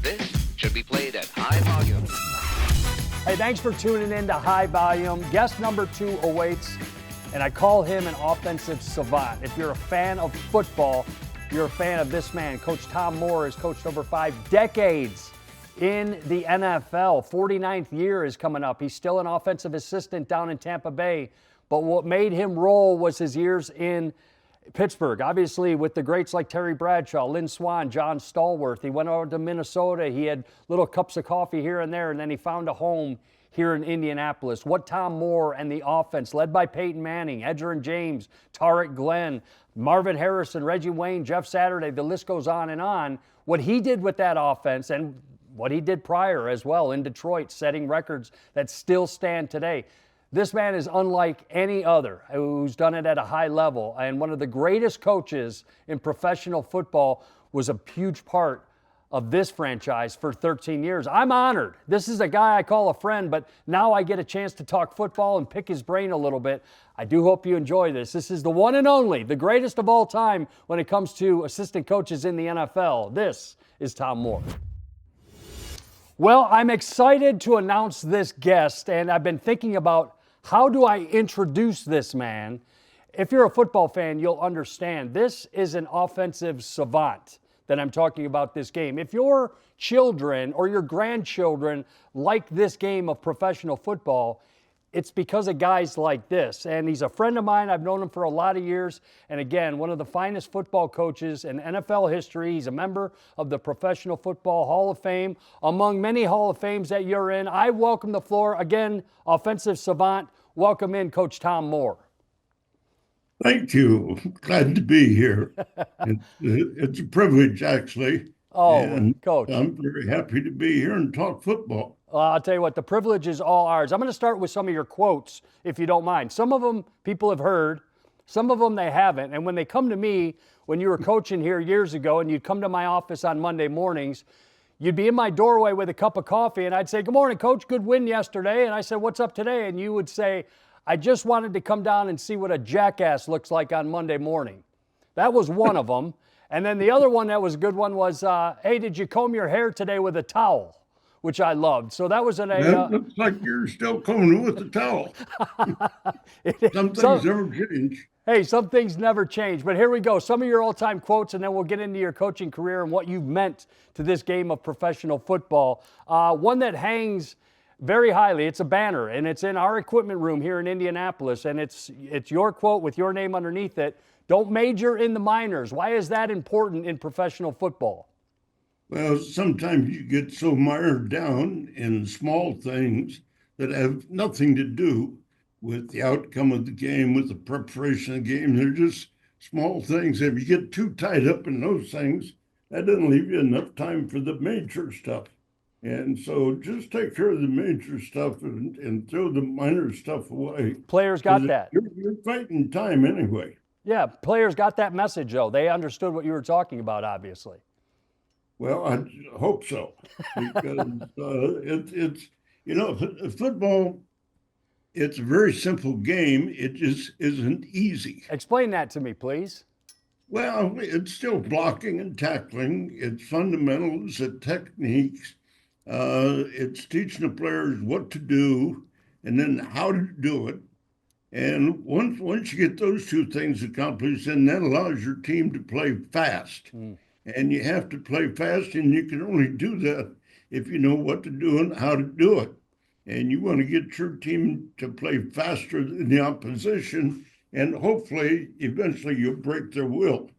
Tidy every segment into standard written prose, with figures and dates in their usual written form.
This should be played at high volume. Hey, thanks for tuning in to High Volume. Guest number 2 awaits, and I call him an offensive savant. If you're a fan of football, you're a fan of this man. Coach Tom Moore has coached over 5 decades in the NFL. 49th year is coming up. He's still an offensive assistant down in Tampa Bay, but what made him roll was his years in Pittsburgh, obviously with the greats like Terry Bradshaw, Lynn Swann, John Stallworth. He went over to Minnesota. He had little cups of coffee here and there, and then he found a home here in Indianapolis. What Tom Moore and the offense, led by Peyton Manning, Edgerrin James, Tarek Glenn, Marvin Harrison, Reggie Wayne, Jeff Saturday, the list goes on. What he did with that offense and what he did prior as well in Detroit, setting records that still stand today. This man is unlike any other who's done it at a high level, and one of the greatest coaches in professional football, was a huge part of this franchise for 13 years. I'm honored. This is a guy I call a friend, but now I get a chance to talk football and pick his brain a little bit. I do hope you enjoy this. This is the one and only, the greatest of all time when it comes to assistant coaches in the NFL. This is Tom Moore. Well, I'm excited to announce this guest, and I've been thinking about how do I introduce this man? If you're a football fan, you'll understand. This is an offensive savant that I'm talking about this game. If your children or your grandchildren like this game of professional football, it's because of guys like this. And he's a friend of mine. I've known him for a lot of years. And again, one of the finest football coaches in NFL history. He's a member of the Professional Football Hall of Fame. Among many Hall of Fames that you're in, I welcome the floor. Again, offensive savant. Welcome in, Coach Tom Moore. Thank you. Glad to be here. It's a privilege, actually. Oh, and Coach. I'm very happy to be here and talk football. I'll tell you what, the privilege is all ours. I'm going to start with some of your quotes, if you don't mind. Some of them people have heard, some of them they haven't. And when they come to me, when you were coaching here years ago and you'd come to my office on Monday mornings, you'd be in my doorway with a cup of coffee and I'd say, "Good morning, Coach, good win yesterday." And I said, "What's up today?" And you would say, "I just wanted to come down and see what a jackass looks like on Monday morning." That was one of them. And then the other one that was a good one was, "Hey, did you comb your hair today with a towel?" Which I loved. So that was That looks like you're still combing with the towel. Some things never change. Hey, some things never change. But here we go. Some of your all-time quotes, and then we'll get into your coaching career and what you've meant to this game of professional football. One that hangs very highly. It's a banner, and it's in our equipment room here in Indianapolis, and it's your quote with your name underneath it. "Don't major in the minors." Why is that important in professional football? Well, sometimes you get so mired down in small things that have nothing to do with the outcome of the game, with the preparation of the game. They're just small things. If you get too tied up in those things, that doesn't leave you enough time for the major stuff. And so just take care of the major stuff and throw the minor stuff away. Players got that. You're fighting time anyway. Yeah, players got that message, though. They understood what you were talking about, obviously. Well, I hope so, because football, it's a very simple game. It just isn't easy. Explain that to me, please. Well, it's still blocking and tackling. It's fundamentals, it's techniques. It's teaching the players what to do and then how to do it. And once you get those two things accomplished, then that allows your team to play fast. And you have to play fast, and you can only do that if you know what to do and how to do it. And you want to get your team to play faster than the opposition, and hopefully, eventually, you'll break their will.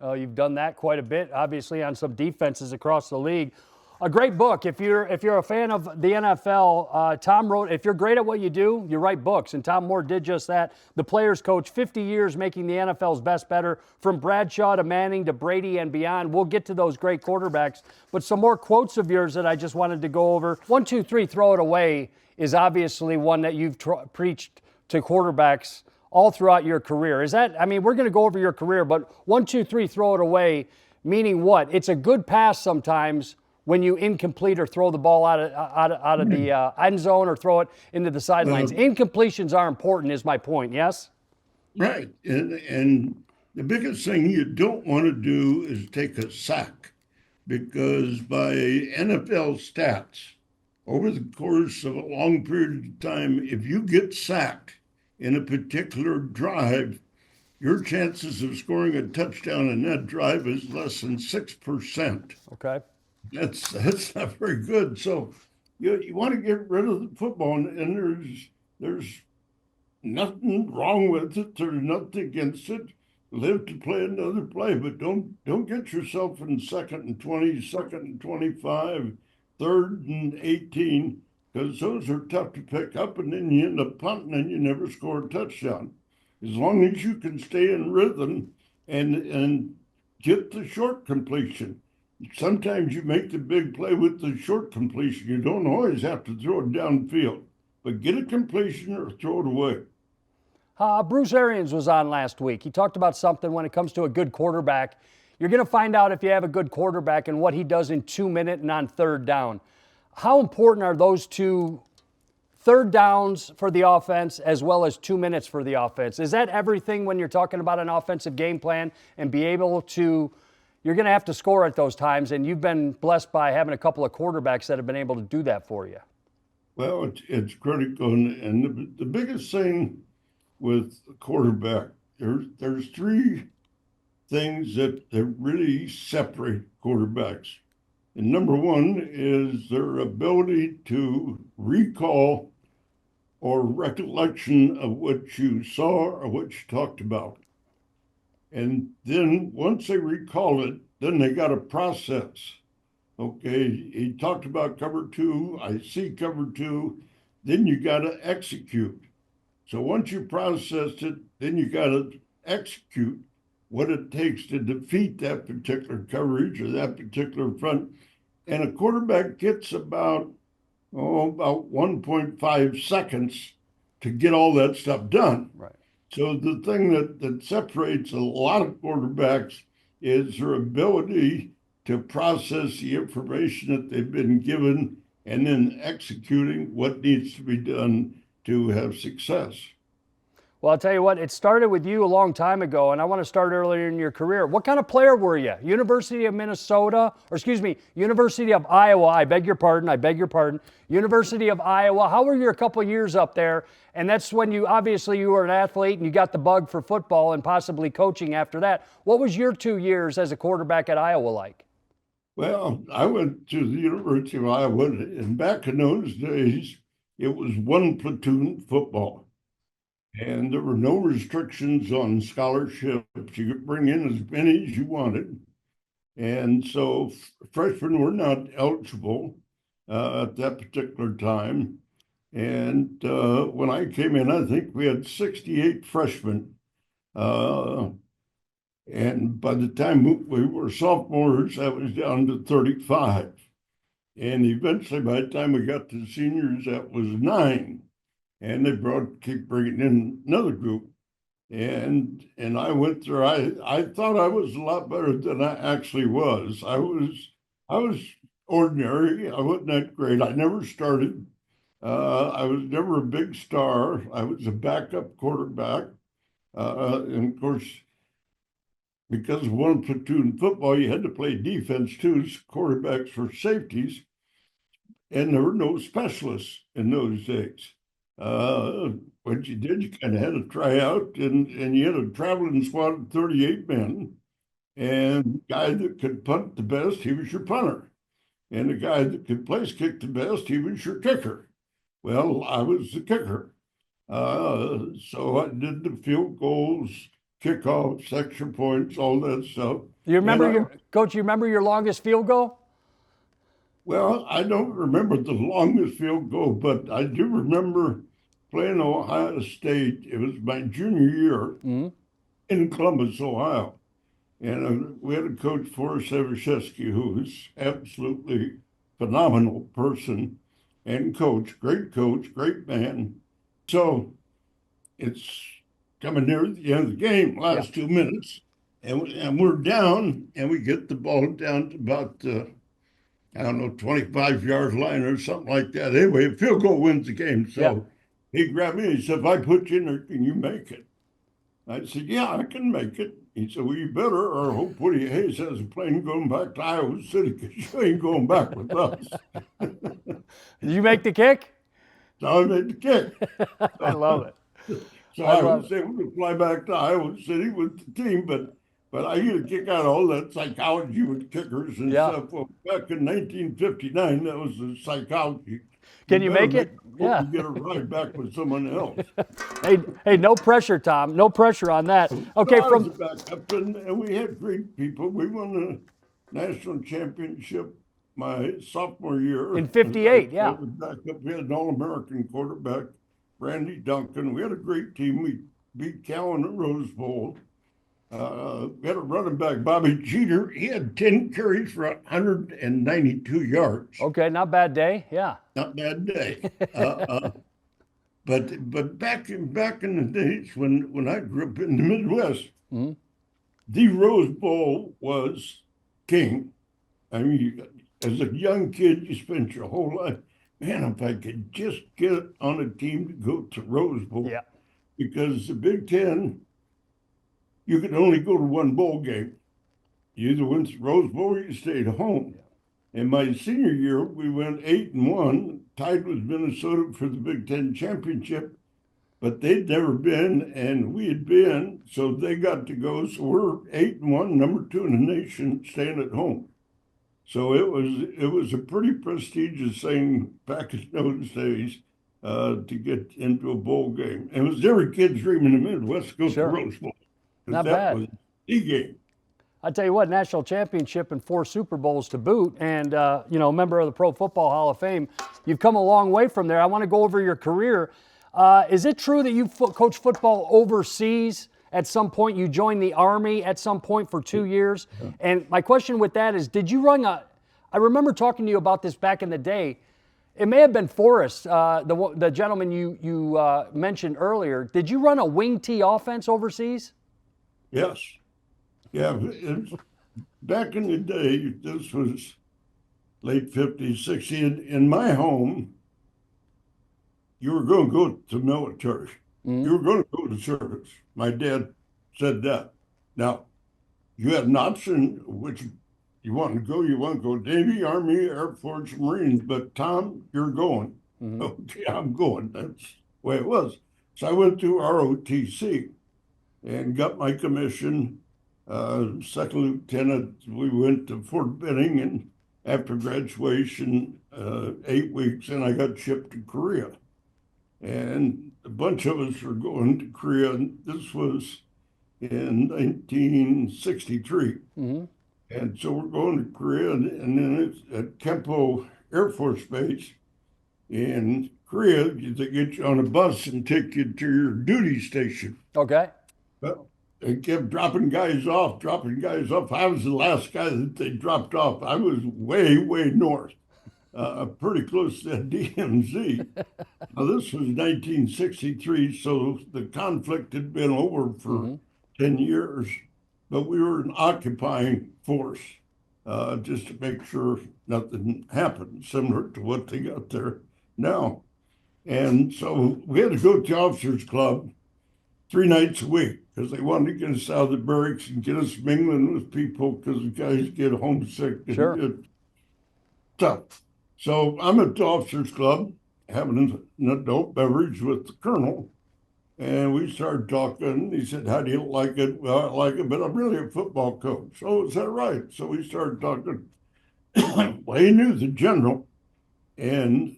You've done that quite a bit, obviously, on some defenses across the league. A great book. If you're a fan of the NFL, Tom wrote, if you're great at what you do, you write books. And Tom Moore did just that. The Players Coach, 50 years making the NFL's best better, from Bradshaw to Manning to Brady and beyond. We'll get to those great quarterbacks. But some more quotes of yours that I just wanted to go over. 1, 2, 3, throw it away is obviously one that you've preached to quarterbacks all throughout your career. Is that, I mean, we're going to go over your career, but 1, 2, 3, throw it away, meaning what? It's a good pass sometimes when you incomplete or throw the ball out of the end zone or throw it into the sidelines. Incompletions are important is my point, yes? Right. And the biggest thing you don't want to do is take a sack, because by NFL stats, over the course of a long period of time, if you get sacked in a particular drive, your chances of scoring a touchdown in that drive is less than 6%. Okay. That's not very good. So you want to get rid of the football, and there's nothing wrong with it. There's nothing against it. Live to play another play, but don't get yourself in 2nd and 20, 2nd and 25, 3rd and 18, because those are tough to pick up, and then you end up punting and you never score a touchdown. As long as you can stay in rhythm and get the short completion. Sometimes you make the big play with the short completion. You don't always have to throw it downfield, but get a completion or throw it away. Bruce Arians was on last week. He talked about something when it comes to a good quarterback. You're going to find out if you have a good quarterback and what he does in 2 minutes and on 3rd down. How important are those two 3rd downs for the offense as well as 2 minutes for the offense? Is that everything when you're talking about an offensive game plan and be able to – you're going to have to score at those times, and you've been blessed by having a couple of quarterbacks that have been able to do that for you. Well, it's critical, and the biggest thing with a quarterback, there's 3 things that really separate quarterbacks. And number 1 is their ability to recall or recollection of what you saw or what you talked about. And then once they recall it, then they got to process. Okay, he talked about cover 2, I see cover 2, then you got to execute. So once you processed it, then you got to execute what it takes to defeat that particular coverage or that particular front. And a quarterback gets about 1.5 seconds to get all that stuff done. Right. So the thing that separates a lot of quarterbacks is their ability to process the information that they've been given and then executing what needs to be done to have success. Well, I'll tell you what, it started with you a long time ago, and I want to start earlier in your career. What kind of player were you? University of Iowa. I beg your pardon. University of Iowa. How were you a couple years up there? And that's when you were an athlete and you got the bug for football and possibly coaching after that. What was your 2 years as a quarterback at Iowa like? Well, I went to the University of Iowa, and back in those days, it was 1 platoon football. And there were no restrictions on scholarships. You could bring in as many as you wanted. And so freshmen were not eligible at that particular time. And when I came in, I think we had 68 freshmen. And by the time we were sophomores, that was down to 35. And eventually, by the time we got to seniors, that was 9. And they keep bringing in another group. And I went through, I thought I was a lot better than I actually was. I was ordinary. I wasn't that great. I never started. I was never a big star. I was a backup quarterback. And of course, because of 1 platoon football, you had to play defense too. Quarterbacks were safeties. And there were no specialists in those days. What you did, you kind of had to try out, and you had a traveling squad of 38 men. And the guy that could punt the best, he was your punter. And the guy that could place kick the best, he was your kicker. Well, I was the kicker. So I did the field goals, kickoffs, extra points, all that stuff. You remember Coach, you remember your longest field goal? Well, I don't remember the longest field goal, but I do remember playing Ohio State. It was my junior year in Columbus, Ohio. And we had a coach, Forrest Evershesky, who was absolutely phenomenal person and coach, great man. So it's coming near the end of the game, last 2 minutes, and we're down, and we get the ball down to about, 25-yard line or something like that. Anyway, a field goal wins the game. So he grabbed me and he said, "If I put you in there, can you make it?" I said, "Yeah, I can make it." He said, well, you better, or hope Woody Hayes has a plane going back to Iowa City because you ain't going back with us. Did you make the kick? So I made the kick. I love it. So I was able to fly back to Iowa City with the team, but I get a kick out of all that psychology with kickers and stuff. Well, back in 1959, that was the psychology. Can you make it? Yeah. Get a ride back with someone else. Hey, no pressure, Tom. No pressure on that. Okay, so I was a backup, and we had great people. We won the national championship my sophomore year. In 58, yeah. Backup. We had an All-American quarterback, Randy Duncan. We had a great team. We beat Cal in the Rose Bowl. We had a running back, Bobby Jeter. He had 10 carries for 192 yards. Okay, not bad day. Yeah. Not bad day. But back in the days when I grew up in the Midwest, the Rose Bowl was king. I mean, as a young kid, you spent your whole life, man, if I could just get on a team to go to Rose Bowl. Yeah. Because the Big Ten, you could only go to one bowl game. You either went to Rose Bowl or you stayed home. In my senior year, we went 8-1, tied with Minnesota for the Big Ten championship, but they'd never been, and we had been, so they got to go. So we're 8-1, number 2 in the nation, staying at home. So it was a pretty prestigious thing back in those days to get into a bowl game. And it was every kid's dream in the Midwest to go to Rose Bowl. Not bad. Was the game. I tell you what, national championship and 4 Super Bowls to boot, and member of the Pro Football Hall of Fame. You've come a long way from there. I want to go over your career. Is it true that you coached football overseas? At some point, you joined the Army at some point for 2 years. Yeah. And my question with that is, did you run I remember talking to you about this back in the day. It may have been Forrest, the gentleman you mentioned earlier. Did you run a wing T offense overseas? Yes. Yeah. Back in the day, this was late 50s, 60s. In my home, you were going to go to the military. You were going to go to service. My dad said that. Now, you had an option which you want to go. You want to go Navy, Army, Air Force, Marines. But Tom, you're going. Okay, I'm going. That's the way it was. So I went to ROTC and got my commission. Second lieutenant, we went to Fort Benning, and after graduation, 8 weeks, and I got shipped to Korea. And a bunch of us were going to Korea, and this was in 1963. And so we're going to Korea, and then it's at Kempo Air Force Base in Korea. They get you on a bus and take you to your duty station. Okay. Well, they kept dropping guys off. I was the last guy that they dropped off. I was way, way north. Pretty close to DMZ. Now, this was 1963, so the conflict had been over for 10 years, but we were an occupying force just to make sure nothing happened, similar to what they got there now. And so we had to go to the officers' club 3 nights a week because they wanted to get us out of the barracks and get us mingling with people because the guys get homesick and get tough. So I'm at the officers' club having an adult beverage with the colonel, and we started talking. He said, "How do you like it?" "Well, I like it, but I'm really a football coach." "Oh, is that right?" So we started talking. Well, he knew the general, and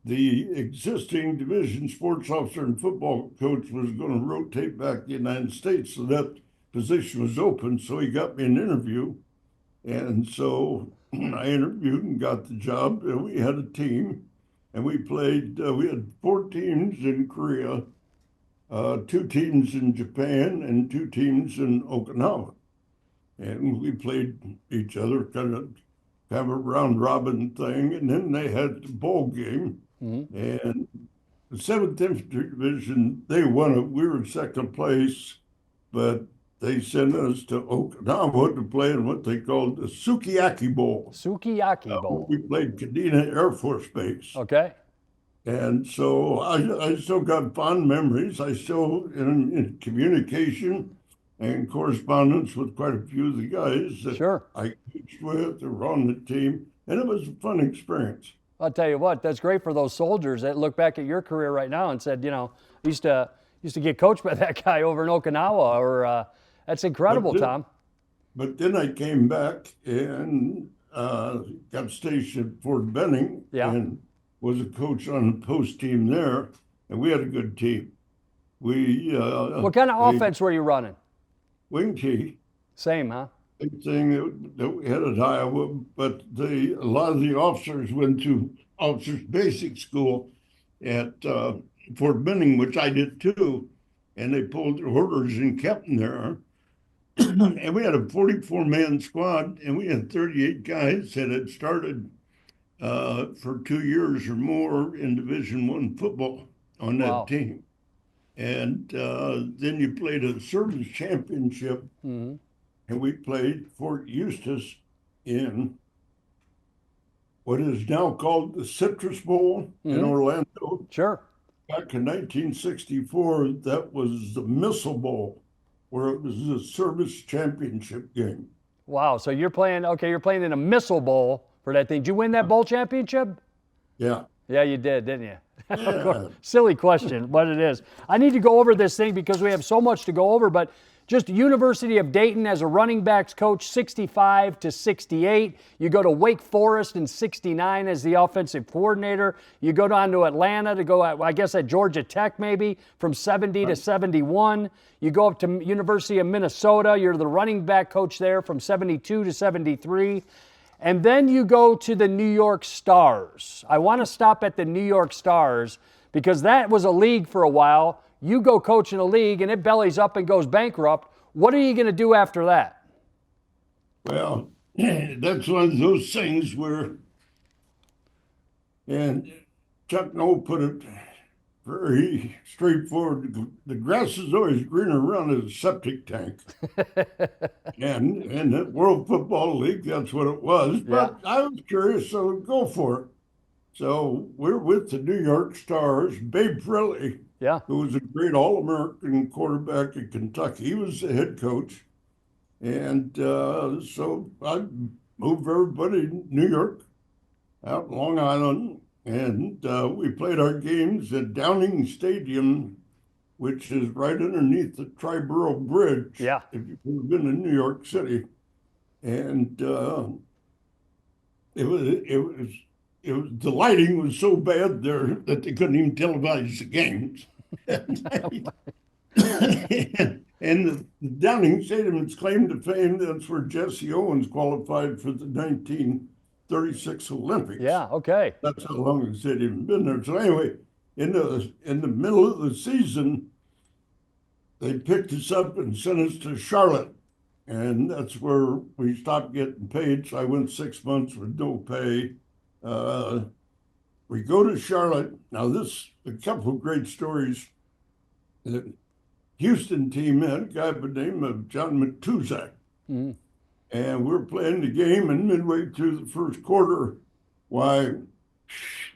the existing division sports officer and football coach was going to rotate back to the United States, so that position was open. So he got me an interview, and so I interviewed and got the job, and we had a team, and we played, we had 4 teams in Korea, 2 teams in Japan, and 2 teams in Okinawa. And we played each other kind of have a round robin thing, and then they had the bowl game. And the 7th Infantry Division, they won it. We were in second place, but they sent us to Okinawa to play in what they called the Sukiyaki Bowl. Sukiyaki Bowl. We played Kadena Air Force Base. Okay. And so I still got fond memories. I still in communication. and correspondence with quite a few of the guys that Sure. I coached with or were on the team, and it was a fun experience. I'll tell you what, that's great for those soldiers that look back at your career right now and said, I used to get coached by that guy over in Okinawa, or that's incredible, Tom. But then I came back and got stationed at Fort Benning and was a coach on the post team there, and we had a good team. What kind of offense were you running? Wing T. Same, huh? Same thing that we had at Iowa, but a lot of the officers went to officers basic school at Fort Benning, which I did too, and they pulled their orders and kept them there. And we had a 44-man squad, and we had 38 guys that had started for 2 years or more in Division I football on that team. And then you played a service championship, and we played Fort Eustis in what is now called the Citrus Bowl in Orlando. Sure. Back in 1964, that was the Missile Bowl, where it was a service championship game. Wow. So you're playing in a Missile Bowl for that thing. Did you win that bowl championship? Yeah. Yeah, you did, didn't you? Yeah. Silly question, but it is. I need to go over this thing because we have so much to go over, but just University of Dayton as a running backs coach, 65 to 68. You go to Wake Forest in 69 as the offensive coordinator. You go down to Atlanta to go, I guess, at Georgia Tech maybe, from 70 to 71. You go up to University of Minnesota. You're the running back coach there from 72 to 73. And then you go to the New York Stars. I want to stop at the New York Stars because that was a league for a while. You go coach in a league and it bellies up and goes bankrupt. What are you going to do after that? Well, that's one of those things where, and Chuck Noll put it very straightforward. The grass is always greener around a septic tank. and the World Football League, that's what it was. But I was curious, so go for it. So we're with the New York Stars. Babe Frilley, who was a great All-American quarterback in Kentucky, he was the head coach. And so I moved everybody to New York, out in Long Island. And we played our games at Downing Stadium, which is right underneath the Triborough Bridge. Yeah. If you've ever been to New York City. And it was the lighting was so bad there that they couldn't even televise the games. and the Downing Stadium's claim to fame, that's where Jesse Owens qualified for the 1936 Olympics. Yeah, okay. That's how long the stadium had been there. So anyway, in the middle of the season, they picked us up and sent us to Charlotte. And that's where we stopped getting paid. So I went 6 months with no pay. We go to Charlotte. Now a couple of great stories. The Houston team had a guy by the name of John Matuzak. Mm-hmm. And we're playing the game, and midway through the first quarter,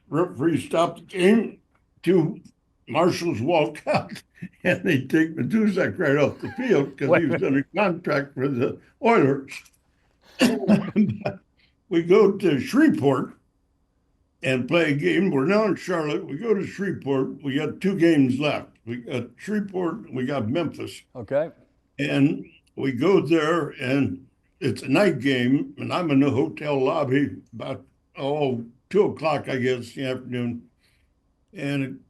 referee stopped the game. Two marshals walk out, and they take Matuzak right off the field because he was under contract for the Oilers. We go to Shreveport and play a game. We're now in Charlotte. We go to Shreveport. We got 2 games left. We got Shreveport, and we got Memphis. Okay. And we go there, and it's a night game, and I'm in the hotel lobby about 2 o'clock, I guess, in the afternoon. And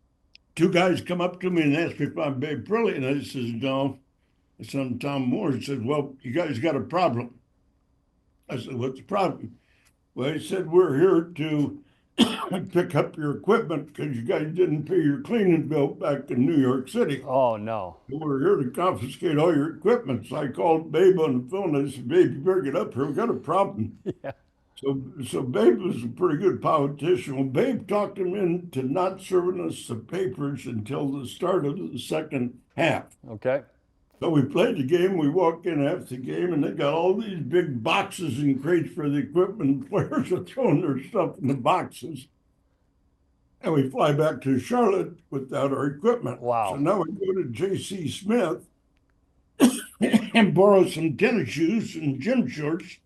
2 guys come up to me and ask me if I'm Babe Frilley, and I says, no. I said, I'm Tom Moore. He said, well, you guys got a problem. I said, what's the problem? Well, he said, we're here to pick up your equipment because you guys didn't pay your cleaning bill back in New York City. Oh, no. We're here to confiscate all your equipment. So I called Babe on the phone. I said, Babe, you better get up here. We got a problem. Yeah. So Babe was a pretty good politician. Well, Babe talked him into not serving us the papers until the start of the second half. Okay. So we played the game. We walk in after the game, and they got all these big boxes and crates for the equipment. Players are throwing their stuff in the boxes. And we fly back to Charlotte without our equipment. Wow. So now we go to J.C. Smith, and borrow some tennis shoes and gym shorts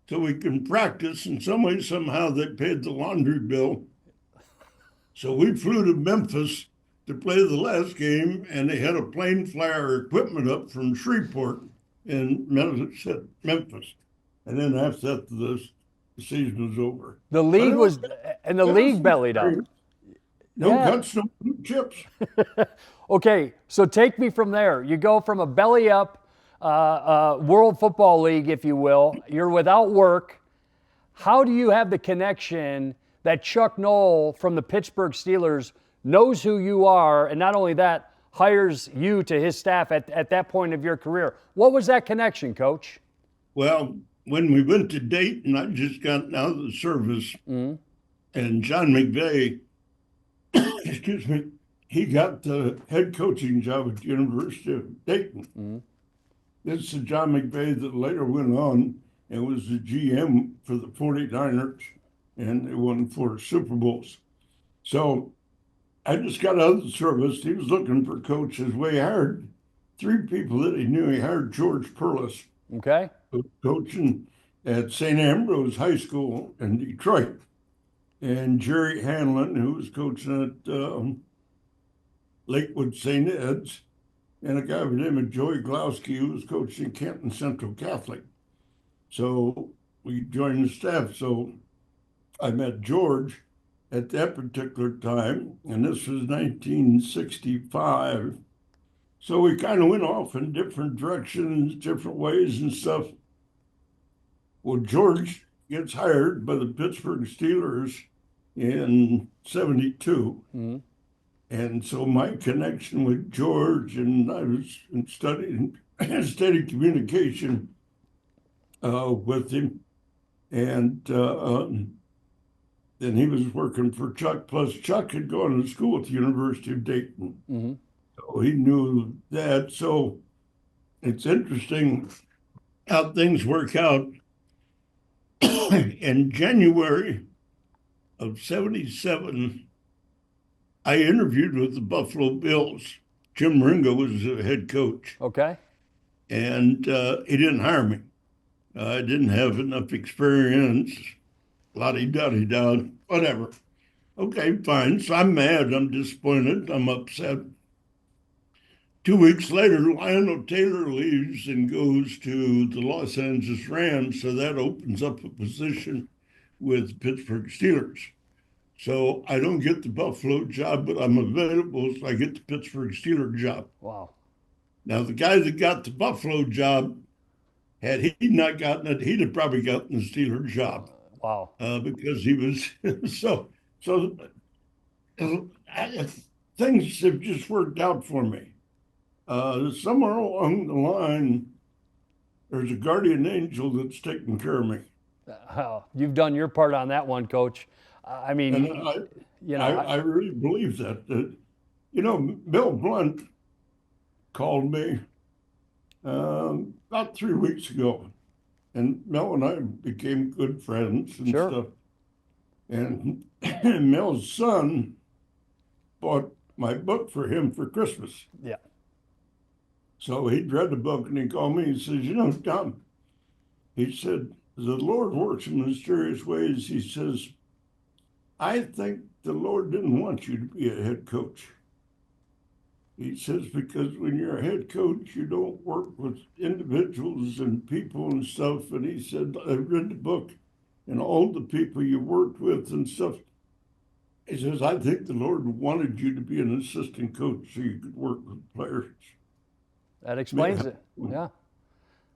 so we can practice. And some way, somehow, they paid the laundry bill. So we flew to Memphis to play the last game, and they had a plane fly our equipment up from Shreveport in Memphis. And then after that, the season was over. The league was, and the league bellied up. No Yeah. cuts, no chips. Okay, so take me from there. You go from a belly up World Football League, if you will. You're without work. How do you have the connection that Chuck Noll from the Pittsburgh Steelers knows who you are, and not only that, hires you to his staff at that point of your career? What was that connection, Coach? Well, when we went to Dayton, I just got out of the service, and John McVay, excuse me, he got the head coaching job at the University of Dayton. This is John McVay that later went on and was the GM for the 49ers, and they won 4 Super Bowls. So I just got out of the service. He was looking for coaches. We hired 3 people that he knew. He hired George Perlis, Okay. who was coaching at St. Ambrose High School in Detroit, and Jerry Hanlon, who was coaching at Lakewood St. Ed's, and a guy by the name of Joey Glowski, who was coaching Canton Central Catholic. So we joined the staff. So I met George at that particular time, and this was 1965. So we kind of went off in different directions, different ways and stuff. Well, George gets hired by the Pittsburgh Steelers in 72. And so my connection with George, and I was studying steady communication with him. And then he was working for Chuck. Plus, Chuck had gone to school at the University of Dayton. So he knew that. So it's interesting how things work out. In January of 77, I interviewed with the Buffalo Bills. Jim Ringo was the head coach. Okay. And he didn't hire me. I didn't have enough experience. La-di-da-di-da, whatever. Okay, fine. So I'm mad. I'm disappointed. I'm upset. 2 weeks later, Lionel Taylor leaves and goes to the Los Angeles Rams. So that opens up a position with the Pittsburgh Steelers. So I don't get the Buffalo job, but I'm available, so I get the Pittsburgh Steelers job. Wow. Now, the guy that got the Buffalo job, had he not gotten it, he'd have probably gotten the Steelers job. Wow. Because he was things have just worked out for me. Somewhere along the line, there's a guardian angel that's taking care of me. You've done your part on that one, Coach. I mean, I really believe that. Bill Blunt called me about 3 weeks ago, and Mel and I became good friends and stuff. And Mel's son bought my book for him for Christmas. Yeah. So he'd read the book and he called me. He says, Tom, he said, the Lord works in mysterious ways. He says, I think the Lord didn't want you to be a head coach. He says, because when you're a head coach, you don't work with individuals and people and stuff. And he said, I read the book and all the people you worked with and stuff. He says, I think the Lord wanted you to be an assistant coach so you could work with players. That explains it. Yeah.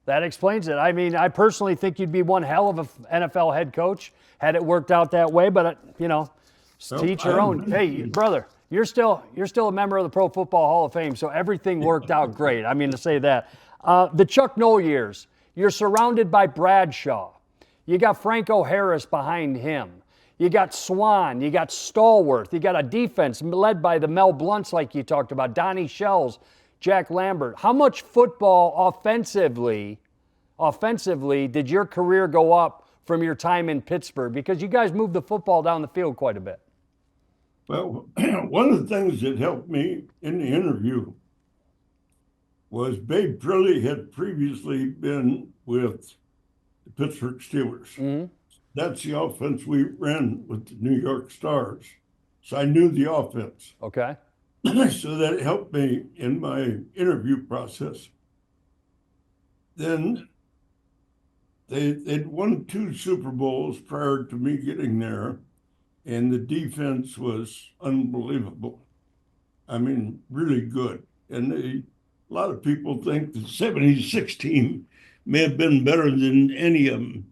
That explains it. I mean, I personally think you'd be one hell of an NFL head coach had it worked out that way. But to each your own. Hey, brother, you're still a member of the Pro Football Hall of Fame, so everything worked out great. I mean, to say that. The Chuck Noll years, you're surrounded by Bradshaw. You got Franco Harris behind him. You got Swan. You got Stallworth. You got a defense led by the Mel Blunts, like you talked about, Donnie Shells, Jack Lambert. How much football offensively did your career go up from your time in Pittsburgh? Because you guys moved the football down the field quite a bit. Well, one of the things that helped me in the interview was Babe Prilly had previously been with the Pittsburgh Steelers. Mm-hmm. That's the offense we ran with the New York Stars. So I knew the offense. Okay. So that helped me in my interview process. Then they'd won 2 Super Bowls prior to me getting there, and the defense was unbelievable. I mean, really good. And a lot of people think the 76 team may have been better than any of them.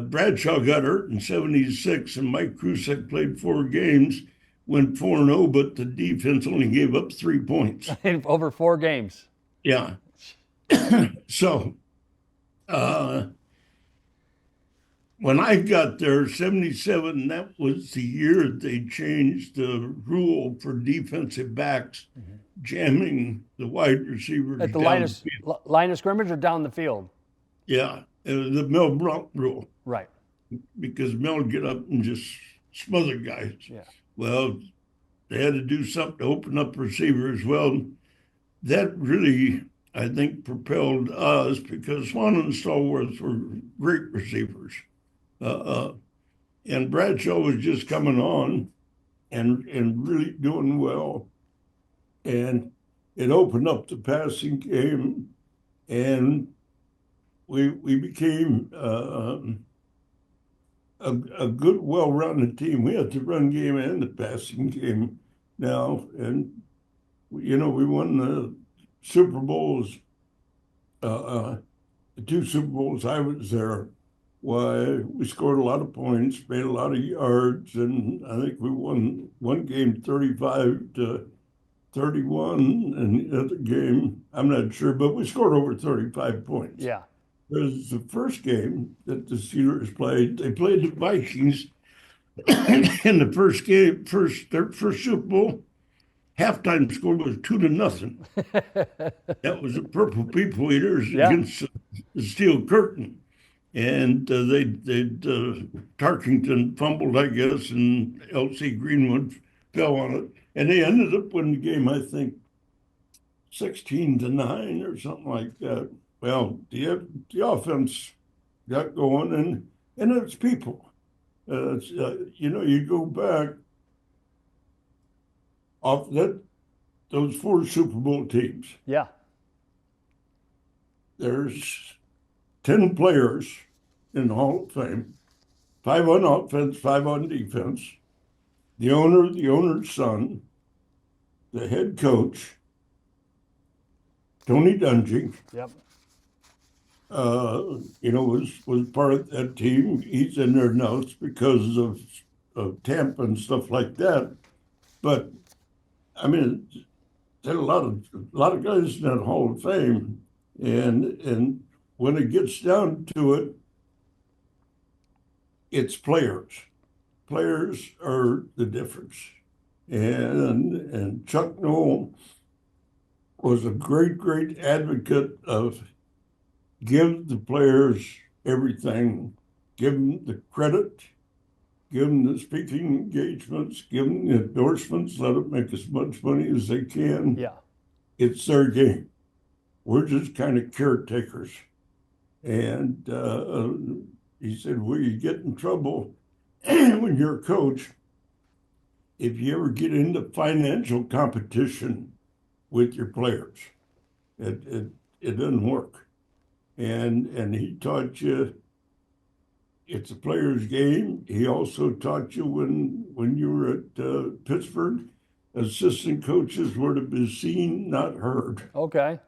Bradshaw got hurt in 76, and Mike Krusek played 4 games, went 4-0, but the defense only gave up 3 points. In over 4 games. Yeah. So when I got there, 77, that was the year they changed the rule for defensive backs jamming the wide receivers At the down line of scrimmage or down the field? Yeah, it was the Mel Blount rule. Right. Because Mel would get up and just smother guys. Yeah. Well, they had to do something to open up receivers. Well, that really, I think, propelled us because Swan and Stallworth were great receivers. And Bradshaw was just coming on and really doing well. And it opened up the passing game, and we became a good, well-rounded team. We had the run game and the passing game now, and we won the Super Bowls. The 2 Super Bowls I was there. Why, we scored a lot of points, made a lot of yards, and I think we won one game 35-31, and the other game, I'm not sure, but we scored over 35 points. Yeah. It was the first game that the Steelers played. They played the Vikings in the first game, their first Super Bowl. Halftime score was 2-0. That was the Purple People Eaters against the Steel Curtain. And Tarkington fumbled, I guess, and L.C. Greenwood fell on it. And they ended up winning the game, I think, 16-9 or something like that. Well, the offense got going, and it's people. You go back off those 4 Super Bowl teams. Yeah. There's 10 players in the Hall of Fame, 5 on offense, 5 on defense. The owner's son, the head coach, Tony Dungy. Yep. Was part of that team. He's in there now. It's because of Tampa and stuff like that. But I mean, there's a lot of guys in that Hall of Fame, and when it gets down to it, it's players. Players are the difference. And Chuck Noll was a great advocate of give the players everything, give them the credit, give them the speaking engagements, give them the endorsements, let them make as much money as they can. Yeah. It's their game. We're just kind of caretakers. And he said, well, you get in trouble when you're a coach if you ever get into financial competition with your players. It doesn't work. And he taught you it's a player's game. He also taught you when you were at Pittsburgh, assistant coaches were to be seen, not heard. Okay.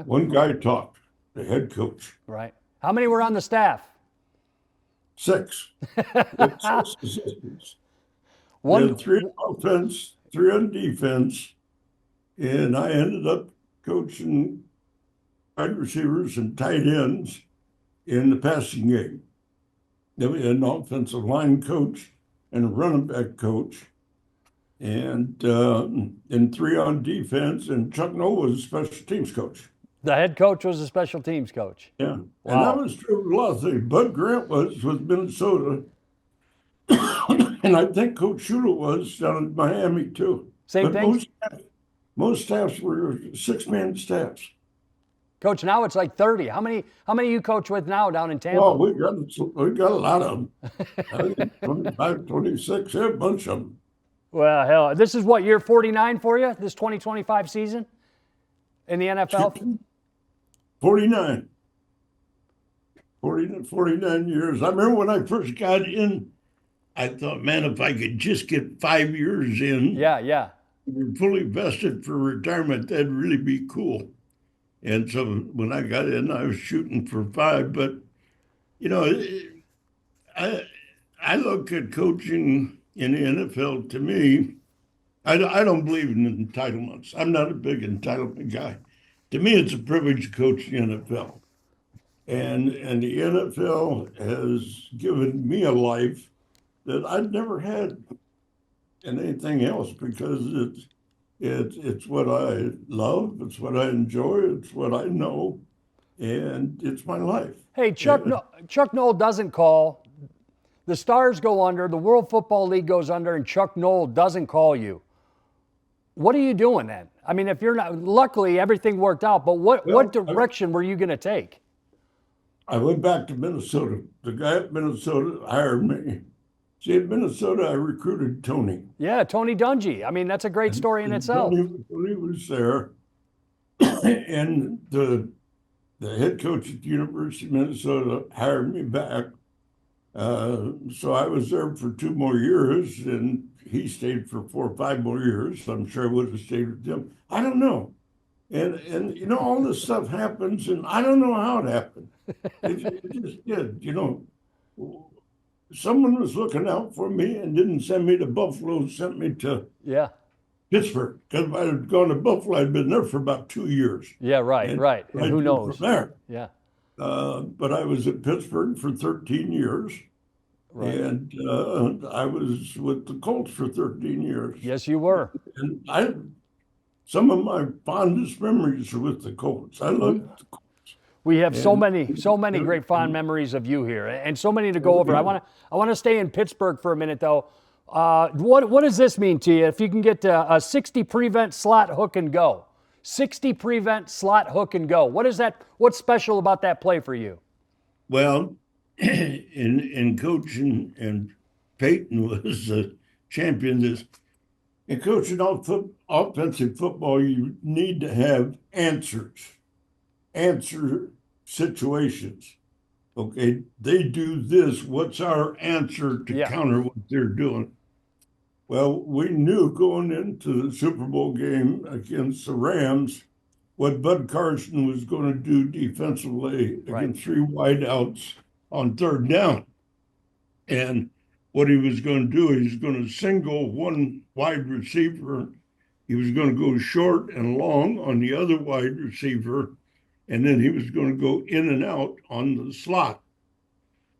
One guy talked, the head coach. Right. How many were on the staff? 6. 6 assistants. We had 3 on offense, 3 on defense, and I ended up coaching wide receivers and tight ends in the passing game. Then we had an offensive line coach and a running back coach, and 3 on defense. And Chuck Noll was a special teams coach. The head coach was a special teams coach. Yeah, Wow. And that was true of a lot of things. Bud Grant was with Minnesota, and I think Coach Shula was down in Miami too. Same thing. Most staffs were 6-man staffs. Coach, now it's like 30. How many you coach with now down in Tampa? Well, we got a lot of them. I think 25, 26, a bunch of them. Well, hell, this is what, year 49 for you, this 2025 season in the NFL? 49. 49 years. I remember when I first got in, I thought, man, if I could just get 5 years in, Yeah. fully vested for retirement, that'd really be cool. And so when I got in, I was shooting for 5. But, you know, I look at coaching in the NFL, to me, I don't believe in entitlements. I'm not a big entitlement guy. To me, it's a privilege to coach the NFL. And the NFL has given me a life that I'd never had in anything else, because it's what I love, it's what I enjoy, it's what I know, and it's my life. Hey, Chuck Noll doesn't call. The Stars go under, the World Football League goes under, and Chuck Noll doesn't call you. What are you doing then? I mean, if you're not, luckily everything worked out, but what direction were you going to take? I went back to Minnesota. The guy at Minnesota hired me. See, in Minnesota, I recruited Tony. Yeah, Tony Dungy. I mean, that's a great story in itself. Tony was there, and the head coach at the University of Minnesota hired me back. So I was there for 2 more years, and he stayed for 4 or 5 more years. I'm sure I would have stayed with him. I don't know. And you know, all this stuff happens, and I don't know how it happened. It just did. You know, someone was looking out for me and didn't send me to Buffalo, sent me to Pittsburgh. Because if I had gone to Buffalo, I'd been there for about 2 years. Yeah, right. And who knows? From there. Yeah. But I was at Pittsburgh for 13 years. Right. And I was with the Colts for 13 years. Yes, you were. And some of my fondest memories are with the Colts. I love the Colts. We have so many great fond memories of you here, and so many to go over. I want to stay in Pittsburgh for a minute, though. What does this mean to you? If you can get a 60 prevent slot hook and go, 60 prevent slot hook and go. What is that? What's special about that play for you? Well, in coaching, and Peyton was a champion this. In coaching offensive football, you need to have answer situations. Okay, they do this. What's our answer to counter what they're doing? Well, we knew going into the Super Bowl game against the Rams what Bud Carson was going to do defensively against 3 wideouts on 3rd down. And what he was going to do, he was going to single one wide receiver. He was going to go short and long on the other wide receiver, and then he was going to go in and out on the slot.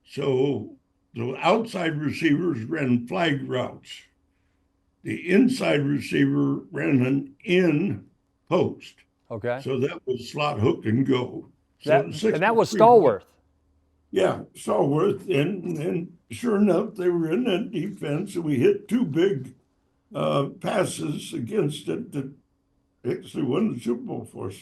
So the outside receivers ran flag routes. The inside receiver ran an in post. Okay. So that was slot hook and go. And that was Stallworth. Yeah, Stallworth. And sure enough, they were in that defense, and we hit 2 big passes against it that actually won the Super Bowl for us.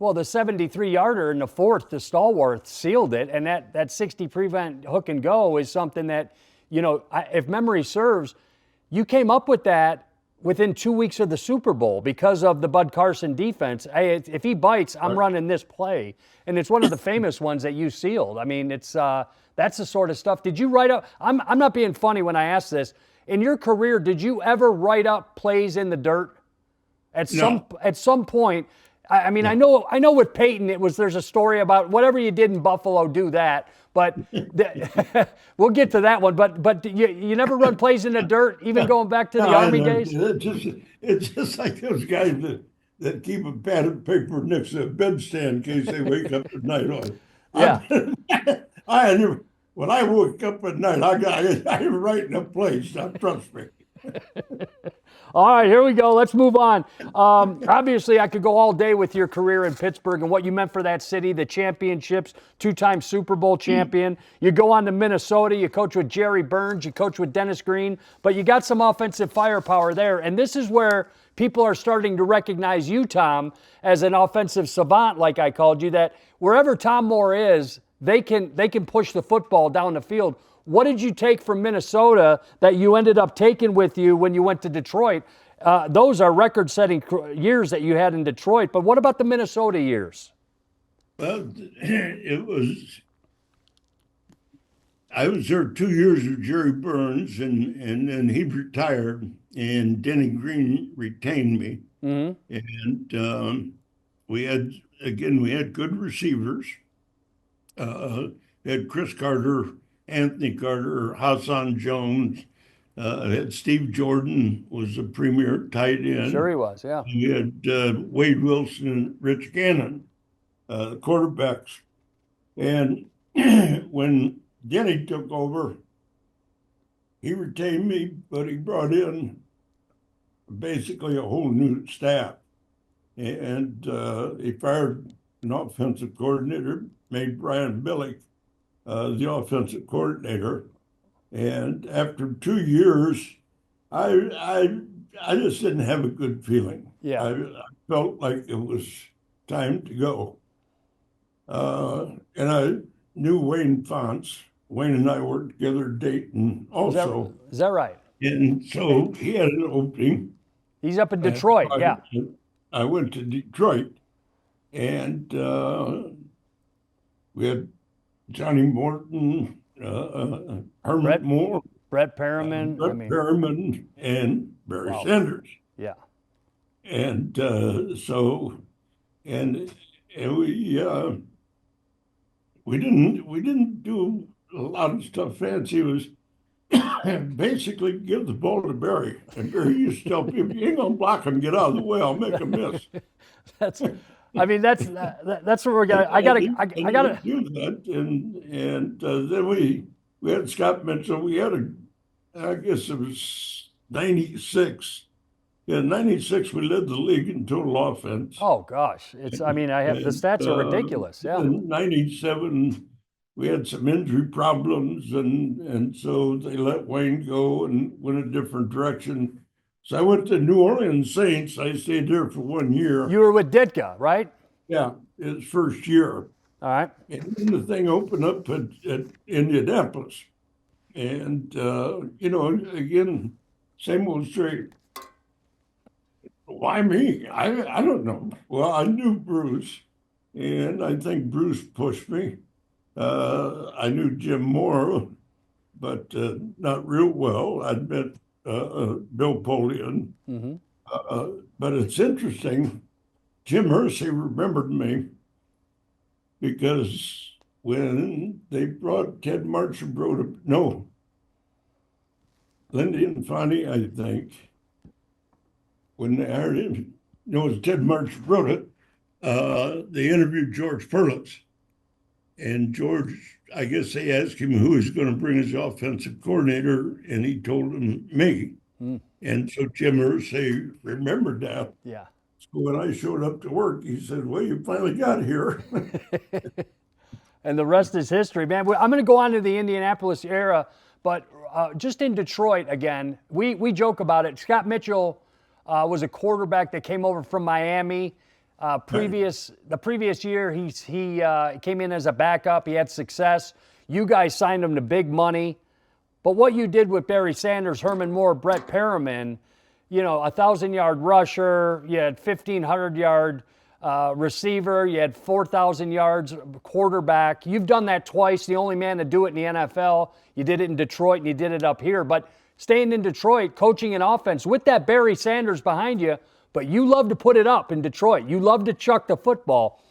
Well, the 73-yarder in the 4th to Stallworth sealed it, and that 60 prevent hook and go is something that, you know, if memory serves, you came up with that within 2 weeks of the Super Bowl because of the Bud Carson defense. Hey, if he bites, I'm running this play, and it's one of the famous ones that you sealed. I mean, it's that's the sort of stuff. Did you write up? I'm not being funny when I ask this. In your career, did you ever write up plays in the dirt? At some point. I mean, no. I know with Peyton, there's a story about whatever you did in Buffalo, do that. But we'll get to that one. But you never run plays in the dirt, even going back to the Army days? It's just like those guys that keep a pad of paper next to a bedstand in case they wake up at night. Yeah. When I woke up at night, I'm writing a play. Now, trust me. All right, here we go. Let's move on. Obviously, I could go all day with your career in Pittsburgh and what you meant for that city, the championships, two-time Super Bowl champion. You go on to Minnesota. You coach with Jerry Burns. You coach with Dennis Green. But you got some offensive firepower there. And this is where people are starting to recognize you, Tom, as an offensive savant, like I called you, that wherever Tom Moore is, they can push the football down the field. What did you take from Minnesota that you ended up taking with you when you went to Detroit? Those are record-setting years that you had in Detroit. But what about the Minnesota years? Well, I was there 2 years with Jerry Burns, and then he retired, and Denny Green retained me. Mm-hmm. And we had good receivers. We had Chris Carter, Anthony Carter, Hassan Jones, had Steve Jordan was a premier tight end. Sure he was, yeah. We had Wade Wilson and Rich Gannon, the quarterbacks. And when Denny took over, he retained me, but he brought in basically a whole new staff. And he fired an offensive coordinator, made Brian Billick the offensive coordinator, and after 2 years, I just didn't have a good feeling. Yeah, I felt like it was time to go, and I knew Wayne Fonts. Wayne and I worked together at Dayton also. Is that right? And so he had an opening. He's up in Detroit, yeah. I went to Detroit, and we had Johnny Morton, Herman Moore, Brett Perriman, Perriman, and Barry Sanders. Yeah, and we didn't do a lot of stuff fancy. It was basically give the ball to Barry, and Barry used to tell people, "You ain't gonna block him. Get out of the way. I'll make him miss." That's what we're gonna. I gotta do that, and then we had Scott Mitchell. We had I guess it was 96. Yeah, 96 we led the league in total offense. Oh gosh, I have the stats are ridiculous. Yeah. In 97 we had some injury problems, and so they let Wayne go and went a different direction. So I went to New Orleans Saints. I stayed there for 1 year. You were with Ditka, right? Yeah, his first year. All right. And then the thing opened up at Indianapolis. And, again, same old straight. Why me? I don't know. Well, I knew Bruce, and I think Bruce pushed me. I knew Jim Moore, but not real well. I'd met Bill Polian. Mm-hmm. But it's interesting. Jim Hersey remembered me because when they brought Ted Marchibroda, Lindy and Fonnie, I think, when they hired him, it was Ted Marchibroda, they interviewed George Perlis. And George, I guess they asked him who was going to bring his offensive coordinator, and he told them me. Mm. And so Jim Irsay remembered that. Yeah. So when I showed up to work, he said, "Well, you finally got here." And the rest is history, man. I'm going to go on to the Indianapolis era, but just in Detroit again, we joke about it. Scott Mitchell was a quarterback that came over from Miami. The previous year, he came in as a backup. He had success. You guys signed him to big money. But what you did with Barry Sanders, Herman Moore, Brett Perriman, 1,000-yard rusher, you had 1,500-yard receiver, you had 4,000 yards quarterback. You've done that twice, the only man to do it in the NFL. You did it in Detroit and you did it up here. But staying in Detroit, coaching an offense with that Barry Sanders behind you, but you love to put it up in Detroit. You love to chuck the football.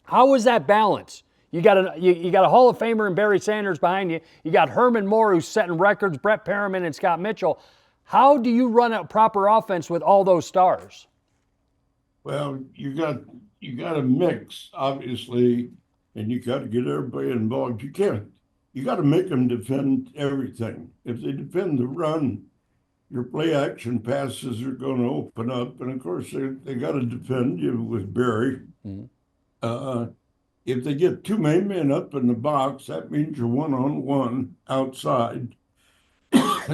How was that balance? You got a Hall of Famer in Barry Sanders behind you. You got Herman Moore who's setting records, Brett Perriman and Scott Mitchell. How do you run a proper offense with all those stars? Well, you got to mix, obviously, and you got to get everybody involved. You got to make them defend everything. If they defend the run, your play action passes are going to open up. And of course, they got to defend you with Barry. If they get too many men up in the box, that means you're one-on-one outside.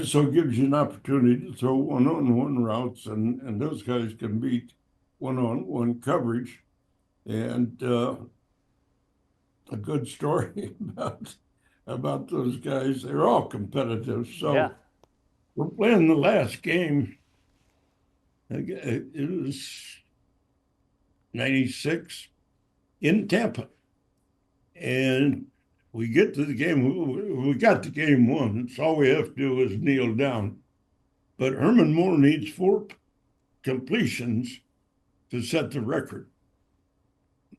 So it gives you an opportunity to throw one-on-one routes, and those guys can beat one-on-one coverage. And a good story about those guys, they're all competitive. So Yeah. we're playing the last game. It was 96 in Tampa. And we get to the game. We got the game won. It's all we have to do is kneel down. But Herman Moore needs 4 completions to set the record.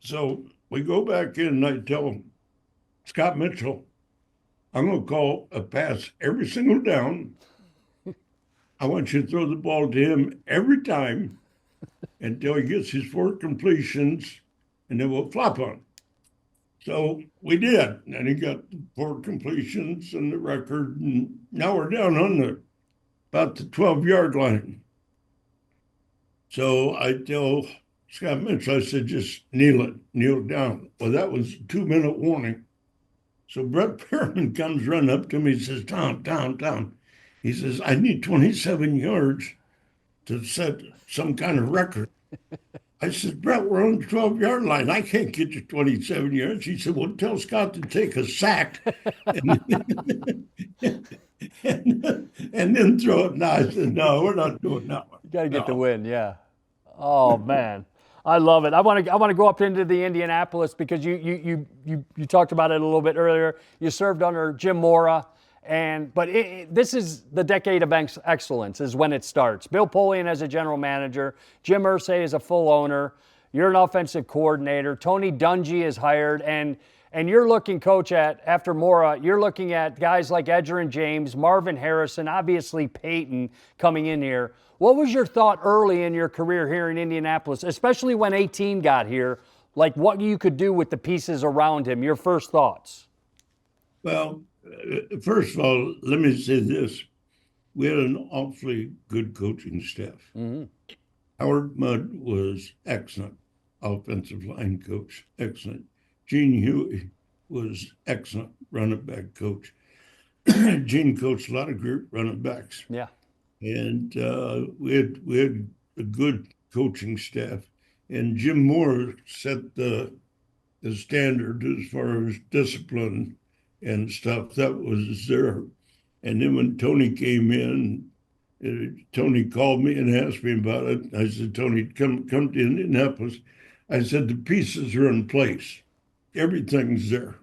So we go back in and I tell Scott Mitchell, I'm going to call a pass every single down. I want you to throw the ball to him every time until he gets his 4 completions, and then we'll flop on. So we did, and he got 4 completions and the record, and now we're down on about the 12-yard line. So I tell Scott Mitchell, I said, just kneel down. Well, that was a 2-minute warning. So Brett Perriman comes running up to me, he says, Tom. He says, I need 27 yards to set some kind of record. I said, Brett, we're on the 12-yard line. I can't get you 27 yards. He said, well, tell Scott to take a sack and then throw it. No, I said, no, we're not doing that one. You got to get the win, yeah. Oh, man. I love it. I want to go up into the Indianapolis because you talked about it a little bit earlier. You served under Jim Mora. But this is the decade of excellence is when it starts. Bill Polian as a general manager, Jim Irsay is a full owner. You're an offensive coordinator. Tony Dungy is hired, and you're looking, Coach, after Mora, you're looking at guys like Edgerrin James, Marvin Harrison, obviously Peyton coming in here. What was your thought early in your career here in Indianapolis, especially when 18 got here, like what you could do with the pieces around him? Your first thoughts? Well, first of all, let me say this. We had an awfully good coaching staff. Mm-hmm. Howard Mudd was excellent, offensive line coach, excellent. Gene Huey was excellent, running back coach. Gene coached a lot of great running backs. Yeah. And we had a good coaching staff. And Jim Moore set the standard as far as discipline and stuff that was there. And then when Tony came in, Tony called me and asked me about it. I said, Tony, come to Indianapolis. I said, the pieces are in place. Everything's there.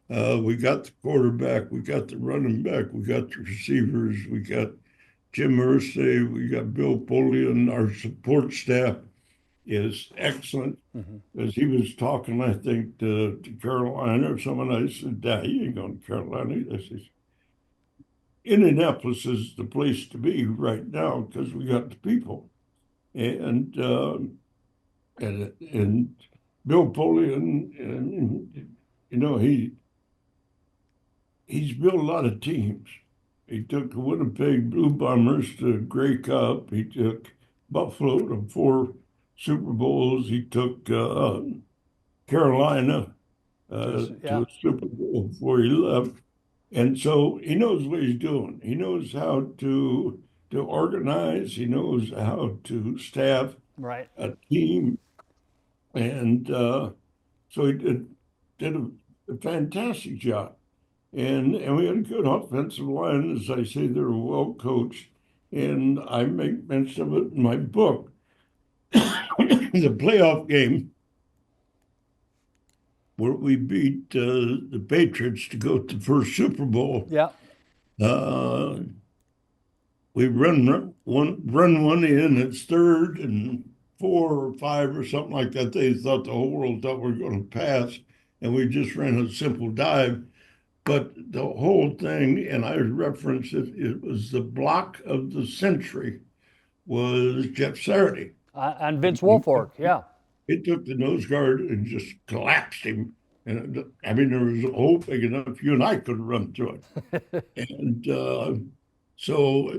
We got the quarterback, we got the running back, we got the receivers, we got Jim Irsay, we got Bill Polian. Our support staff is excellent. As he was talking, I think, to Carolina or someone, I said, Dad, you ain't going to Carolina. I said, Indianapolis is the place to be right now because we got the people. And Bill Polian, and you know, he's built a lot of teams. He took the Winnipeg Blue Bombers to Grey Cup. He took Buffalo to 4 Super Bowls. He took Carolina to a Super Bowl before he left. And so he knows what he's doing. He knows how to organize. He knows how to staff a team. And so he did a fantastic job. And we had a good offensive line. As I say, they were well coached. And I make mention of it in my book. The playoff game where we beat the Patriots to go to the first Super Bowl. Yeah. We run one in, it's 3rd and 4 or 5 or something like that. They thought the whole world thought we were going to pass, and we just ran a simple dive. But the whole thing, and I referenced it, it was the block of the century was Jeff Saturday. And Vince Wilfork, yeah. He took the nose guard and just collapsed him. And I mean, there was a hole big enough you and I could run through it. And so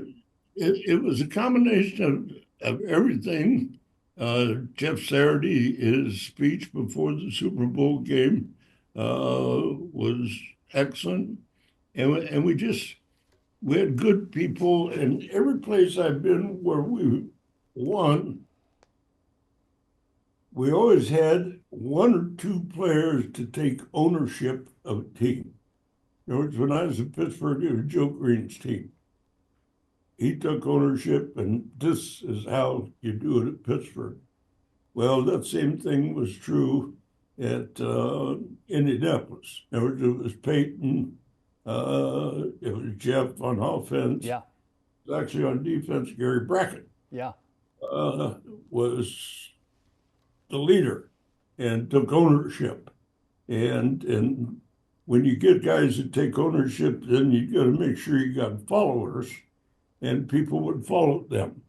it was a combination of everything. Jeff Saturday, his speech before the Super Bowl game was excellent. And we had good people. And every place I've been where we won, we always had one or two players to take ownership of a team. In other words, when I was in Pittsburgh, it was Joe Green's team. He took ownership, and this is how you do it at Pittsburgh. Well, that same thing was true at Indianapolis. In other words, it was Peyton, it was Jeff on offense. Yeah. It was actually on defense, Gary Brackett Yeah. was the leader and took ownership. And when you get guys that take ownership, then you got to make sure you got followers, and people would follow them.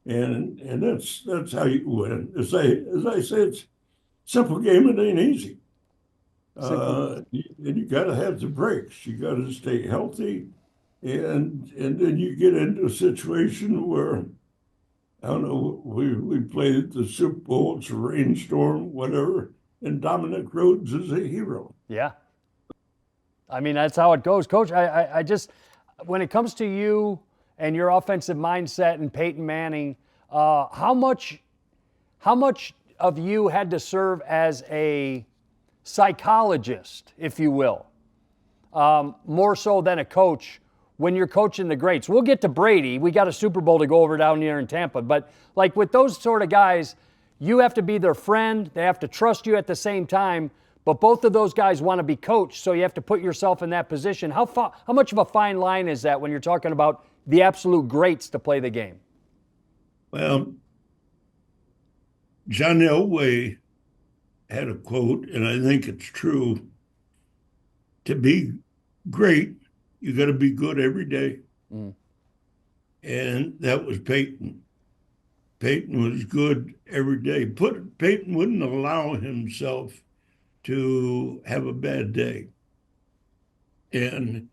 And that's how you win. As I say, it's a simple game. It ain't easy. And you got to have the breaks. You got to stay healthy, and then you get into a situation where, I don't know, we played the Super Bowl, it's a rainstorm, whatever, and Dominic Rhodes is a hero. Yeah. I mean, that's how it goes. Coach, I just, when it comes to you and your offensive mindset and Peyton Manning, how much of you had to serve as a psychologist, if you will, more so than a coach when you're coaching the greats? We'll get to Brady. We got a Super Bowl to go over down here in Tampa. But like with those sort of guys, you have to be their friend. They have to trust you at the same time. But both of those guys want to be coached, so you have to put yourself in that position. How much of a fine line is that when you're talking about the absolute greats to play the game? Well, John Elway had a quote, and I think it's true. To be great, you got to be good every day. Mm. And that was Peyton. Peyton was good every day. Peyton wouldn't allow himself to have a bad day. And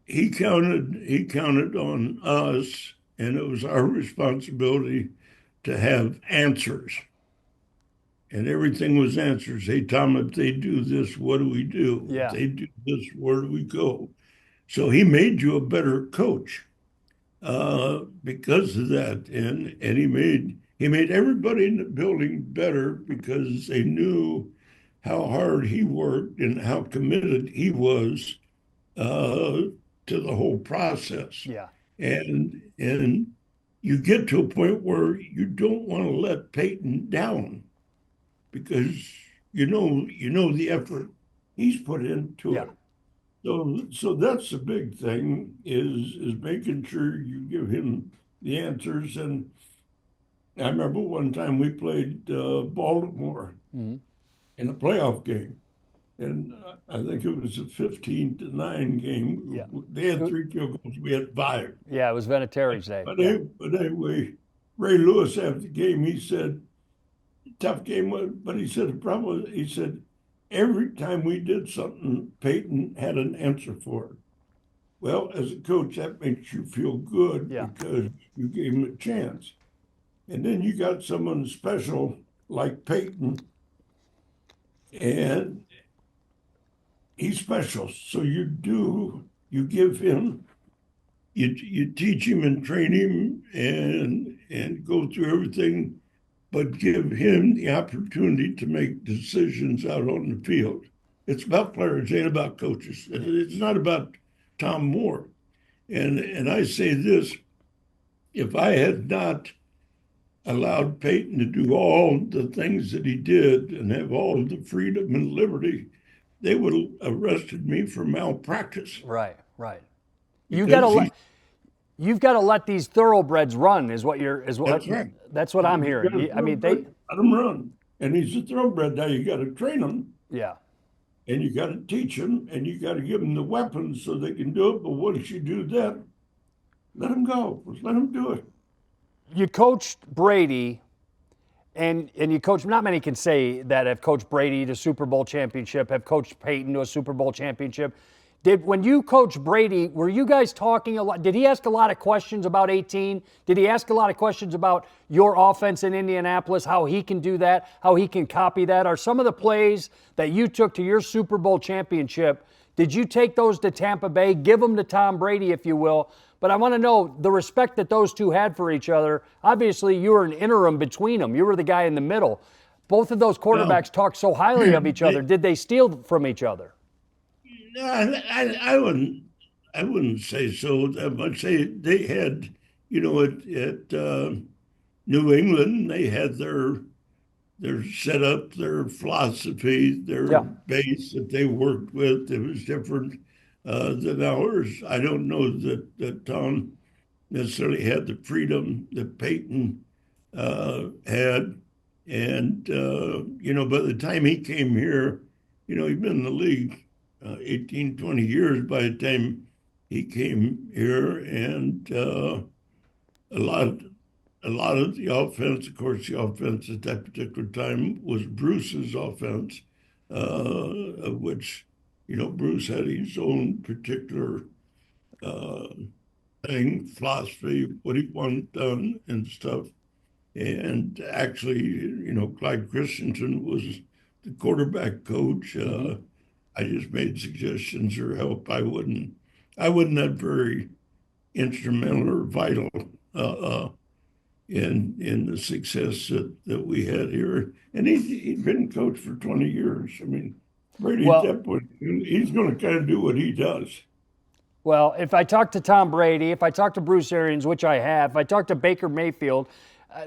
he counted on us, and it was our responsibility to have answers. And everything was answers. Hey, Tom, if they do this, what do we do? Yeah. If they do this, where do we go? So he made you a better coach because of that. And he made everybody in the building better because they knew how hard he worked and how committed he was to the whole process. Yeah. And you get to a point where you don't want to let Peyton down because you know the effort he's put into it. So that's the big thing is making sure you give him the answers. And I remember one time we played Baltimore in a playoff game, and I think it was a 15-9 game. Yeah. They had 3 field goals. We had 5. Yeah, it was Vinatieri's day. But anyway, Ray Lewis after the game, he said, tough game, but he said the problem was, he said, every time we did something, Peyton had an answer for it. Well, as a coach, that makes you feel good because you gave him a chance. And then you got someone special like Peyton, and he's special. So you give him, you teach him and train him and go through everything, but give him the opportunity to make decisions out on the field. It's about players, it ain't about coaches. It's not about Tom Moore. And I say this, if I had not allowed Peyton to do all the things that he did and have all of the freedom and liberty, they would have arrested me for malpractice. Right. You've got to let these thoroughbreds run. That's right. That's what I'm hearing. I mean, let them run, and he's a thoroughbred. Now you got to train him. Yeah. And you got to teach them, and you got to give them the weapons so they can do it. But once you do that, let them go. Just let them do it. You coached Brady, and you coached, not many can say that have coached Brady to Super Bowl championship, have coached Peyton to a Super Bowl championship. When you coached Brady, were you guys talking a lot? Did he ask a lot of questions about 18? Did he ask a lot of questions about your offense in Indianapolis, how he can do that, how he can copy that? Are some of the plays that you took to your Super Bowl championship, did you take those to Tampa Bay, give them to Tom Brady, if you will? But I want to know the respect that those two had for each other. Obviously, you were an interim between them. You were the guy in the middle. Both of those quarterbacks talked so highly of each other. Did they steal from each other? No, I wouldn't say so. I would say they had, at New England, they had their setup, their philosophy, their base that they worked with. It was different than ours. I don't know that Tom necessarily had the freedom that Peyton had. And, by the time he came here, he'd been in the league 18, 20 years by the time he came here. And a lot of the offense, of course, the offense at that particular time was Bruce's offense, of which, Bruce had his own particular philosophy, what he wanted done and stuff. And actually, Clyde Christensen was the quarterback coach. I just made suggestions or help. I wasn't that very instrumental or vital in the success that we had here. And he'd been coach for 20 years. I mean, Brady at that point, he's going to kind of do what he does. Well, if I talk to Tom Brady, if I talk to Bruce Arians, which I have, if I talk to Baker Mayfield,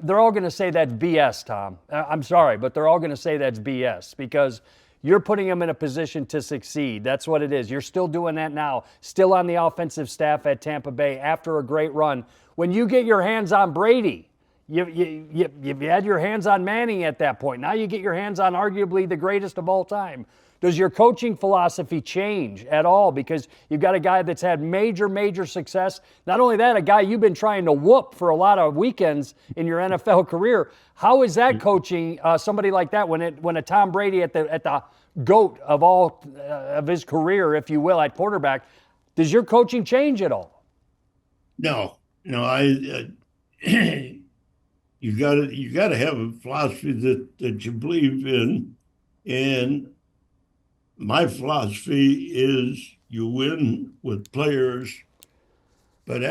they're all going to say that's BS, Tom. I'm sorry, but they're all going to say that's BS because you're putting them in a position to succeed. That's what it is. You're still doing that now, still on the offensive staff at Tampa Bay after a great run. When you get your hands on Brady, you had your hands on Manning at that point. Now you get your hands on arguably the greatest of all time. Does your coaching philosophy change at all? Because you've got a guy that's had major, major success. Not only that, a guy you've been trying to whoop for a lot of weekends in your NFL career. How is that coaching somebody like that when a Tom Brady at the GOAT of all of his career, if you will, at quarterback? Does your coaching change at all? No. You got to have a philosophy that you believe in, and my philosophy is you win with players, but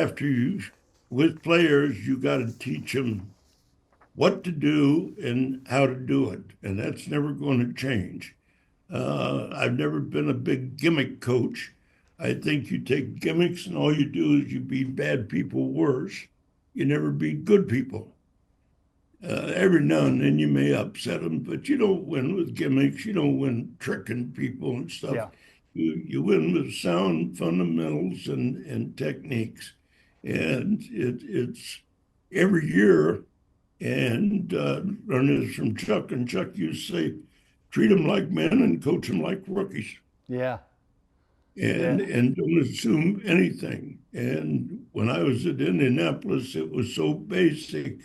with players, you got to teach them what to do and how to do it. And that's never going to change. I've never been a big gimmick coach. I think you take gimmicks and all you do is you beat bad people worse. You never beat good people. Every now and then you may upset them, but you don't win with gimmicks. You don't win tricking people and stuff. Yeah. You win with sound fundamentals and techniques. And it's every year. And learning this from Chuck, and Chuck used to say, treat them like men and coach them like rookies. Yeah. And don't assume anything. And when I was at Indianapolis, it was so basic.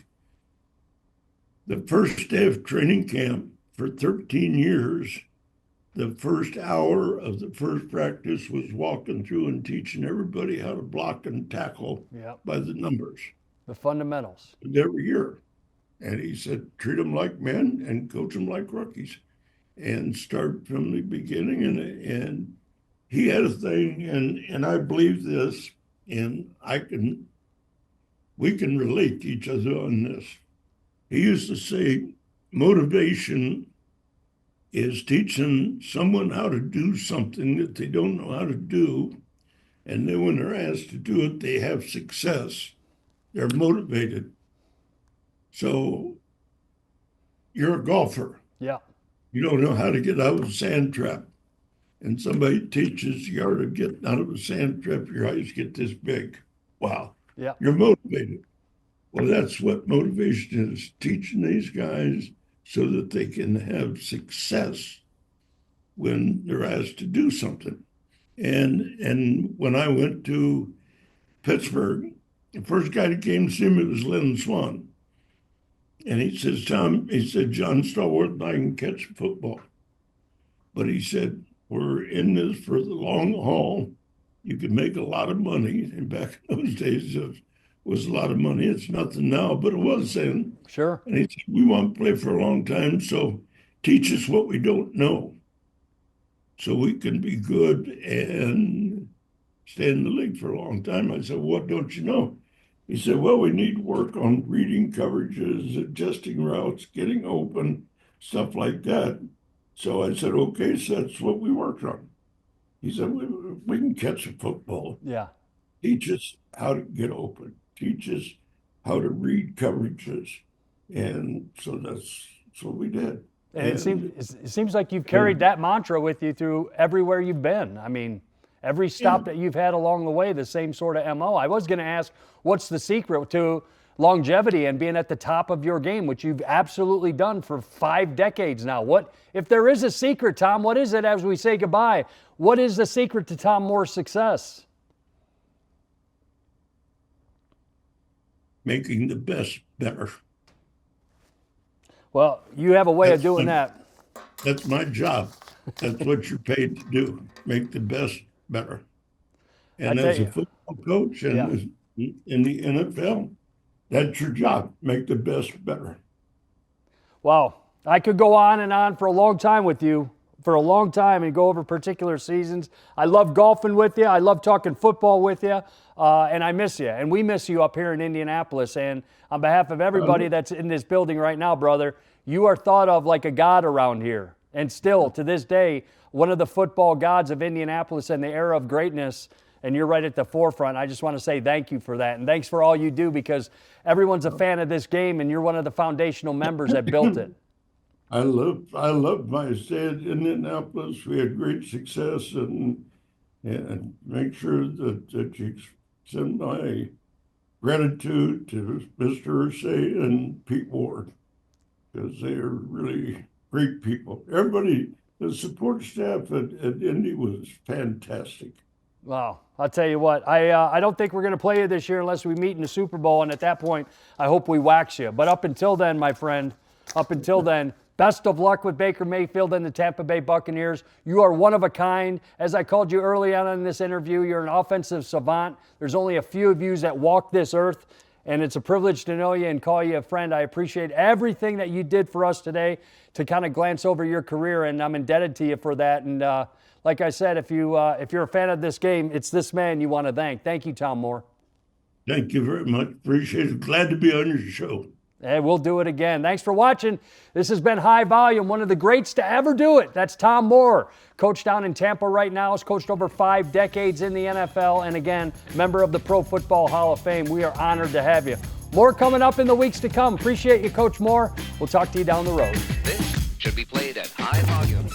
The first day of training camp for 13 years, the first hour of the first practice was walking through and teaching everybody how to block and tackle by the numbers. The fundamentals. Every year. And he said, treat them like men and coach them like rookies. And start from the beginning. And he had a thing, and I believe this, and we can relate to each other on this. He used to say, motivation is teaching someone how to do something that they don't know how to do. And then when they're asked to do it, they have success. They're motivated. So you're a golfer. Yeah. You don't know how to get out of a sand trap. And somebody teaches you how to get out of a sand trap, your eyes get this big. Wow. Yeah. You're motivated. Well, that's what motivation is, teaching these guys so that they can have success when they're asked to do something. And when I went to Pittsburgh, the first guy that came to see me was Lynn Swan. And he says, Tom, John Stallworth and I can catch football. But he said, We're in this for the long haul. You can make a lot of money. And back in those days, it was a lot of money. It's nothing now, but it was then. Sure. And he said, we want to play for a long time, so teach us what we don't know so we can be good and stay in the league for a long time. I said, what don't you know? He said, well, we need work on reading coverages, adjusting routes, getting open, stuff like that. So I said, okay, so that's what we worked on. He said, we can catch a football. Yeah. Teach us how to get open. Teach us how to read coverages. And so that's what we did. And it seems like you've carried that mantra with you through everywhere you've been. I mean, every stop that you've had along the way, the same sort of MO. I was going to ask, what's the secret to longevity and being at the top of your game, which you've absolutely done for 5 decades now? What, if there is a secret, Tom, what is it as we say goodbye? What is the secret to Tom Moore's success? Making the best better. Well, you have a way of doing that. That's my job. That's what you're paid to do. Make the best better. And as a football coach and in the NFL, that's your job. Make the best better. Wow. I could go on and on for a long time with you, for a long time, and go over particular seasons. I love golfing with you. I love talking football with you. And I miss you. And we miss you up here in Indianapolis. And on behalf of everybody that's in this building right now, brother, you are thought of like a god around here. And still, to this day, one of the football gods of Indianapolis and the era of greatness. And you're right at the forefront. I just want to say thank you for that. And thanks for all you do, because everyone's a fan of this game, and you're one of the foundational members that built it. I love my stay at Indianapolis. We had great success, and make sure that you send my gratitude to Mr. Ursay and Pete Ward, because they are really great people. Everybody, the support staff at Indy was fantastic. Wow. I'll tell you what, I don't think we're going to play you this year unless we meet in the Super Bowl, and at that point, I hope we wax you. But up until then, my friend, best of luck with Baker Mayfield and the Tampa Bay Buccaneers. You are one of a kind. As I called you early on in this interview, you're an offensive savant. There's only a few of you that walk this earth, and it's a privilege to know you and call you a friend. I appreciate everything that you did for us today to kind of glance over your career, and I'm indebted to you for that. And like I said, if you're a fan of this game, it's this man you want to thank. Thank you, Tom Moore. Thank you very much. Appreciate it. Glad to be on your show. Hey, we'll do it again. Thanks for watching. This has been High Volume, one of the greats to ever do it. That's Tom Moore, coach down in Tampa right now. Has coached over 5 decades in the NFL, and again, member of the Pro Football Hall of Fame. We are honored to have you. More coming up in the weeks to come. Appreciate you, Coach Moore. We'll talk to you down the road. This should be played at high volume.